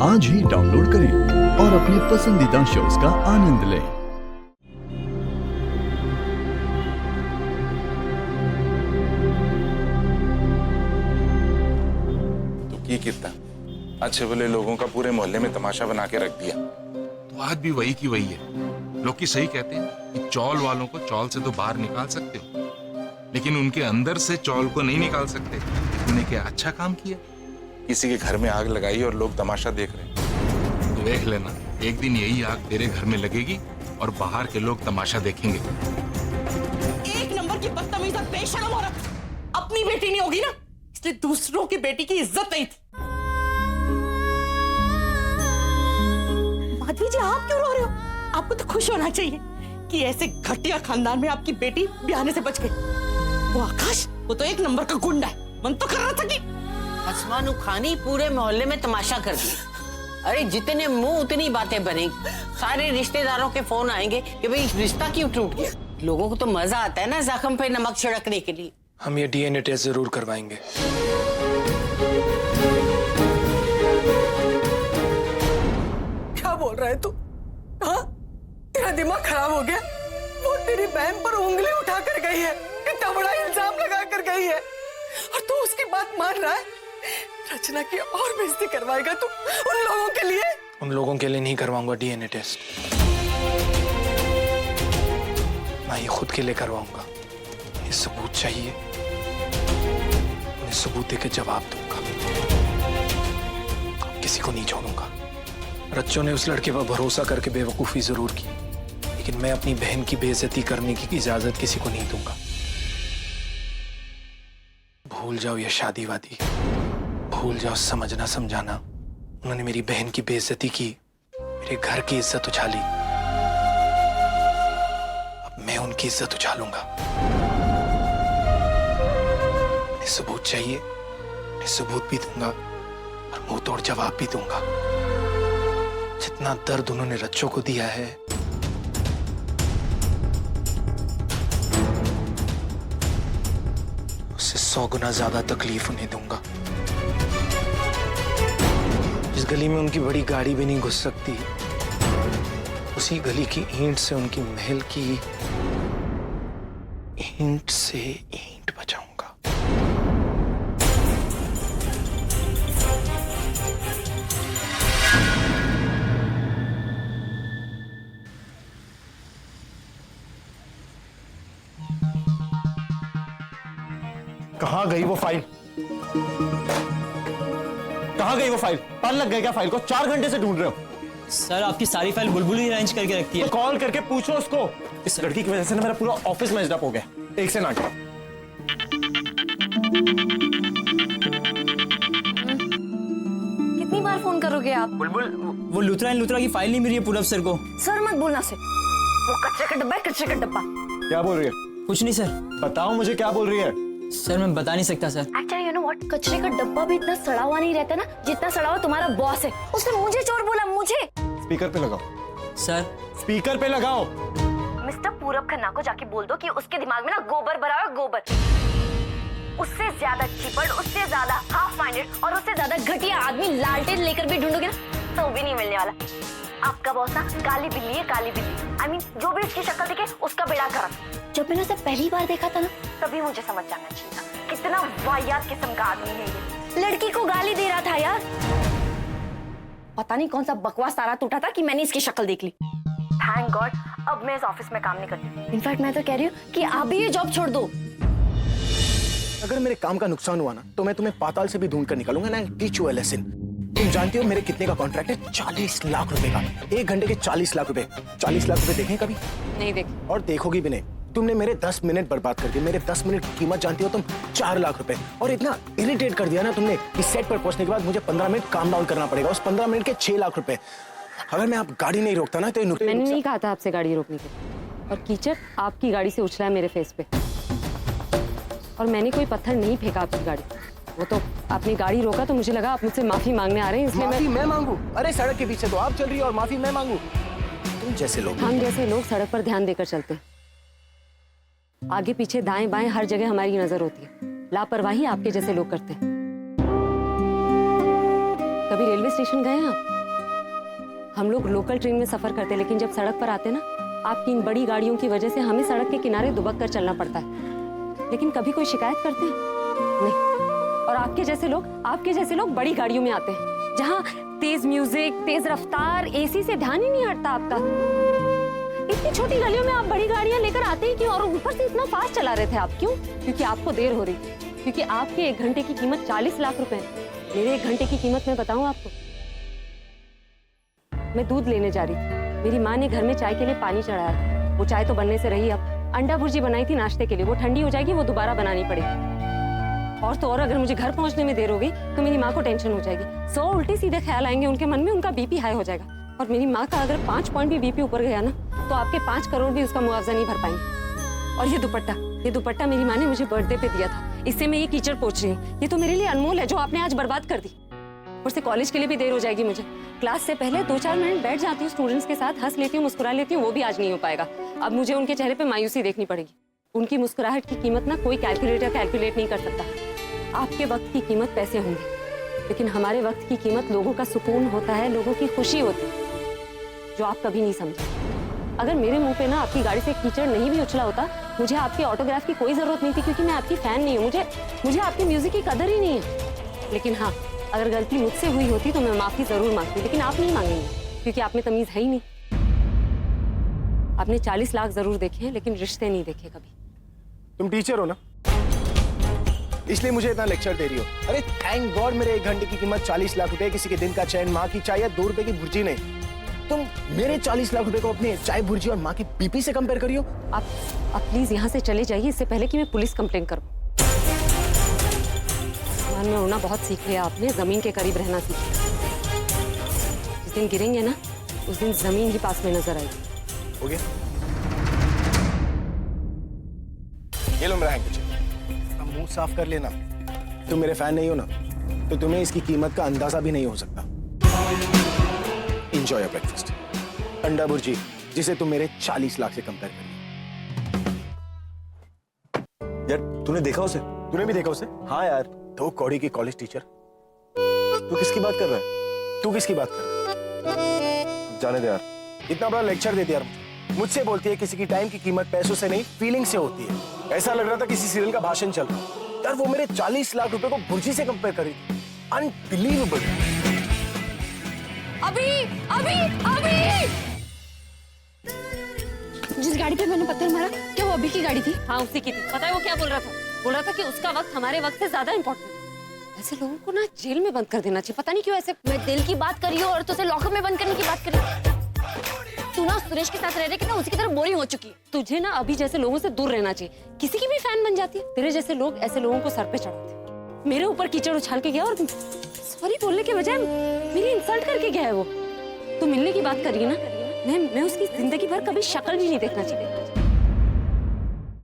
आज ही डाउनलोड करें और अपने पसंदीदा शोज का आनंद लें। तो की कितना अच्छे भले लोगों का पूरे मोहल्ले में तमाशा बना के रख दिया। तो आज भी वही की वही है। लोग की सही कहते हैं कि चौल वालों को चौल से तो बाहर निकाल सकते हो, लेकिन उनके अंदर से चौल को नहीं निकाल सकते। तूने क्या अच्छा काम किया? किसी के घर में आग लगाई और लोग तमाशा देख रहे हैं। तो देख लेना, एक दिन यही आग तेरे घर में लगेगी और बाहर के लोग तमाशा देखेंगे। एक नंबर की बदतमीज और बेशर्म औरत। अपनी बेटी नहीं होगी ना, इसलिए दूसरों की बेटी की इज्जत नहीं थी। माधवी जी, आप क्यों रो रहे हो? आपको तो खुश होना चाहिए कि ऐसे घटिया खानदान में आपकी बेटी ब्याहने से बच गई। वो आकाश, वो तो एक नंबर का गुंडा है। मन तो कर रहा था कि आसमान उखानी पूरे मोहल्ले में तमाशा कर दिया। अरे जितने मुंह उतनी बातें बनेगी। सारे रिश्तेदारों के फोन आएंगे कि भाई रिश्ता क्यों टूट गया। लोगों को तो मजा आता है ना जख्म पे नमक छिड़कने के लिए। हम ये डीएनए टेस्ट जरूर करवाएंगे। क्या बोल रहा है तू? हाँ, तेरा दिमाग खराब हो गया? वो तेरी बहन पर उंगली उठा कर गई है, इतना बड़ा इल्जाम लगा कर गई है, और तू उसकी बात मान रहा है? रचना की और बेइज्जती करवाएगा तू उन लोगों के लिए? उन लोगों के लिए नहीं करवाऊंगा डीएनए टेस्ट, मैं ये खुद के लिए करवाऊंगा। ये सबूत चाहिए, उन्हें सबूत देके जवाब दूंगा। किसी को नहीं छोड़ूंगा। रच्चों ने उस लड़के पर भरोसा करके बेवकूफी जरूर की, लेकिन मैं अपनी बहन की बेइज्जती करने की इजाजत किसी को नहीं दूंगा। भूल जाओ ये शादी वादी, भूल जाओ समझना समझाना। उन्होंने मेरी बहन की बेइज्जती की, मेरे घर की इज्जत उछाली। अब मैं उनकी इज्जत उछालूंगा। उन्हें सबूत चाहिए, उन्हें सबूत भी दूंगा और मुंह तोड़ जवाब भी दूंगा। जितना दर्द उन्होंने रच्चों को दिया है, उससे 100 गुना ज्यादा तकलीफ उन्हें दूंगा। जिस गली में उनकी बड़ी गाड़ी भी नहीं घुस सकती, उसी गली की ईंट से उनकी महल की ईंट से ईंट बचाऊंगा। कहाँ गई वो फाइल? कहाँ गई वो फाइल? पाल लग गए क्या फाइल को? 4 घंटे से ढूंढ रहे हो। सर आपकी सारी फाइल बुलबुल ही अरेंज करके रखती है। तो कॉल करके पूछो उसको। इस लड़की की वजह से ना मेरा पूरा ऑफिस मैच्ड अप हो गया। एक से नाटक। कितनी बार फोन करोगे आप? बुलबुल, वो लुथरा की फाइल नहीं मिली है पूरब सर को। सर मत बोलना से। वो कचरे का डब्बा है, कचरे का डब्बा। क्या बोल रही है? कुछ नहीं सर। बताओ मुझे क्या बोल रही है? सर मैं बता नहीं सकता sir. Actually you know what, कचरे का डब्बा भी इतना सड़ा हुआ नहीं रहता ना जितना सड़ा हुआ तुम्हारा बॉस है। उसने मुझे चोर बोला, मुझे। स्पीकर पे लगाओ। सर स्पीकर पे लगाओ। मिस्टर पूरब खन्ना को जाके बोल दो कि उसके दिमाग में ना गोबर भरा है, गोबर। उससे ज्यादा चिपड़, उससे ज्यादा हाफ माइंडेड और उससे ज्यादा घटिया आदमी लालटेन लेकर भी ढूंढोगे ना तो भी नहीं मिलने वाला। आपका बॉस ना काली बिल्ली है, काली बिल्ली। आई मीन जो भी उसकी शक्ल दिखे उसका बेड़ा कर। जब मैंने उसे पहली बार देखा था ना, तभी मुझे समझ जाना चाहिए था कितना वाहियात किस्म का आदमी है ये। लड़की को गाली दे रहा था यार। पता नहीं कौन सा बकवास तारा टूटा था कि मैंने इसकी शक्ल देख ली। थैंक गॉड अब मैं इस ऑफिस में काम नहीं करती। इनफैक्ट मैं तो कह रही हूँ कि आप भी ये जॉब छोड़ दो। अगर मेरे काम का नुकसान हुआ ना तो मैं तुम्हें पाताल से भी ढूंढ कर निकालूंगा ना। Teach you a lesson. तुम जानती हो मेरे कितने का कॉन्ट्रैक्ट है? 40 लाख रुपए का। 1 घंटे के 40 लाख रुपए। 40 लाख रुपए देखें कभी? नहीं देखे। और देखोगी भी नहीं। तुमने मेरे 10 मिनट बर्बाद कर दिए। मेरे 10 मिनट की कीमत जानती हो तुम? 4 लाख रुपए। और इतना इरिटेट कर दिया ना तुमने कि सेट पर पहुंचने के बाद मुझे 15 मिनट काम डाउन करना पड़ेगा। उस 15 मिनट के 6 लाख रुपए। अगर मैं आप गाड़ी नहीं रोकता ना तो मैंने नहीं कहा था आपसे गाड़ी रोकने के। और कीचड़ आपकी गाड़ी से उछला है मेरे फेस पे। और मैंने कोई पत्थर नहीं फेंका आपकी गाड़ी। वो तो आपने गाड़ी रोका तो मुझे लगा आप मुझसे माफी मांगने आ रहे हैं, इसलिए माफी मैं मांगू? अरे सड़क के पीछे तो आप चल रही हो और माफी मैं मांगू? तुम जैसे लोग, हम जैसे लोग सड़क पर ध्यान देकर चलते हैं। आगे पीछे दाएं बाएं हर जगह हमारी नजर होती है। लापरवाही आपके जैसे लोग करते हैं। कभी रेलवे स्टेशन गए हैं आप? हम लोग लोकल ट्रेन में सफर करते हैं, लेकिन जब सड़क पर आते हैं ना, आपकी इन बड़ी गाड़ियों की वजह से हमें सड़क के किनारे दुबक कर चलना पड़ता है। लेकिन कभी कोई शिकायत करते हैं? नहीं। और आपके जैसे लोग बड़ी गाड़ियों में आते हैं, जहाँ तेज म्यूजिक, तेज रफ्तार, एसी से ध्यान ही नहीं हटता आपका। इतनी छोटी गलियों में आप बड़ी गाड़ियां लेकर आते ही क्यों? और ऊपर से इतना फास्ट चला रहे थे आप, क्यों? क्योंकि आपको देर हो रही थी, क्योंकि आपके 1 घंटे की कीमत 40 लाख रुपए है। मेरे 1 घंटे की कीमत मैं बताऊं आपको? मैं दूध लेने जा रही थी, मेरी माँ ने घर में चाय के लिए पानी चढ़ाया था। वो चाय तो बनने से रही, अब अंडा भुर्जी बनाई थी नाश्ते के लिए, वो ठंडी हो जाएगी, वो दोबारा बनानी पड़ेगी। और तो और अगर मुझे घर पहुंचने में देर हो गई तो मेरी माँ को टेंशन हो जाएगी, 100 उल्टे सीधे ख्याल आएंगे उनके मन में, उनका बीपी हाई हो जाएगा। और मेरी माँ का अगर 5 पॉइंट भी बीपी ऊपर गया ना, तो आपके 5 करोड़ भी उसका मुआवजा नहीं भर पाएंगे। और ये दुपट्टा मेरी माँ ने मुझे बर्थडे पे दिया था, इससे मैं ये कीचड़ पोंछ रही हूँ। ये तो मेरे लिए अनमोल है, जो आपने आज बर्बाद कर दी। और से कॉलेज के लिए भी देर हो जाएगी मुझे। क्लास से पहले 2-4 मिनट बैठ जाती हूँ स्टूडेंट्स के साथ, हंस लेती हूँ, मुस्कुरा लेती हूँ, वो भी आज नहीं हो पाएगा। अब मुझे उनके चेहरे पे मायूसी देखनी पड़ेगी। उनकी मुस्कुराहट की कीमत ना कोई कैलकुलेटर कैलकुलेट नहीं कर सकता। आपके वक्त की कीमत पैसे होंगे, लेकिन हमारे वक्त की कीमत लोगों का सुकून होता है, लोगों की खुशी होती है, जो आप कभी नहीं समझे। अगर मेरे मुंह पे ना आपकी गाड़ी से कीचड़ नहीं भी उछला होता, मुझे आपके ऑटोग्राफ की कोई जरूरत नहीं थी, क्योंकि मैं आपकी फैन नहीं हूँ। मुझे आपके म्यूजिक की कदर ही नहीं है। लेकिन हाँ, अगर गलती मुझसे हुई होती तो मैं माफी जरूर मांगती, लेकिन आप नहीं मांगेंगे, क्योंकि आप में तमीज है ही नहीं। आपने 40 लाख जरूर देखे हैं, लेकिन रिश्ते नहीं देखे कभी। तुम टीचर हो ना, इसलिए मुझे इतना लेक्चर दे रही हो। अरे थैंक गॉड मेरे 1 घंटे की कीमत 40 लाख रुपए, किसी के दिन का चैन, माँ की चाय या 2 रुपए की भुर्जी नहीं। तुम मेरे 40 लाख रुपए को अपने चाय भुर्जी और माँ की बीपी से कंपेयर करियो। आप प्लीज यहाँ से चले जाइए, इससे पहले कि मैं पुलिस कंप्लेंट करूँ। आसमान में उड़ना बहुत सीख लिया आपने, जमीन के करीब रहना सीख लिया। जिस दिन गिरेंगे ना, उस दिन जमीन ही पास में नजर आएगी। हो गया? ये लो मेरा हैंकरचीफ, अब मुंह साफ कर लेना। तुम मेरे फैन नहीं हो ना, तो तुम्हें इसकी कीमत का अंदाजा भी नहीं हो सकता। Enjoy your breakfast. अंडा भुर्जी, जिसे तुम मेरे 40 लाख से कंपेयर करिए। यार तूने देखा उसे? तूने भी देखा उसे? हाँ यार। 2 कौड़ी की कॉलेज टीचर। तू किसकी बात कर रहा है? तू किसकी बात कर रहा है? जाने दे यार। इतना बड़ा लेक्चर दे दिया मुझसे। बोलती है किसी की टाइम की कीमत पैसों से नहीं फीलिंग से होती है। ऐसा लग रहा था किसी सीरियल का भाषण चल रहा है। यार वो मेरे 40 लाख रुपए को भुर्जी से कंपेयर करी। अनबिलीवेबल। अभी जिस गाड़ी पे मैंने पत्थर मारा, क्या वो अभी की गाड़ी थी? हाँ उसी की थी। पता है वो क्या बोल रहा था? बोल रहा था कि उसका वक्त हमारे वक्त से ज्यादा इम्पोर्टेंट है। ऐसे लोगों को ना जेल में बंद कर देना चाहिए। पता नहीं क्यों ऐसे। मैं दिल की बात कर रही हूँ और तुझे लॉकअप में बंद करने की बात कर रही हूँ। तू ना सुरेश के साथ रह रहे कि ना उसी की तरह बोरिंग हो चुकी है। तुझे ना अभी जैसे लोगों से दूर रहना चाहिए। किसी की भी फैन बन जाती है। तेरे जैसे लोग ऐसे लोगों को सर पे चढ़ाते। मेरे ऊपर कीचड़ उछाल के गया और सॉरी बोलने के बजाय मेरी इंसल्ट करके गया है वो। तो मिलने की बात करिए ना, मैं उसकी जिंदगी भर कभी शक्ल भी नहीं देखना चाहिए।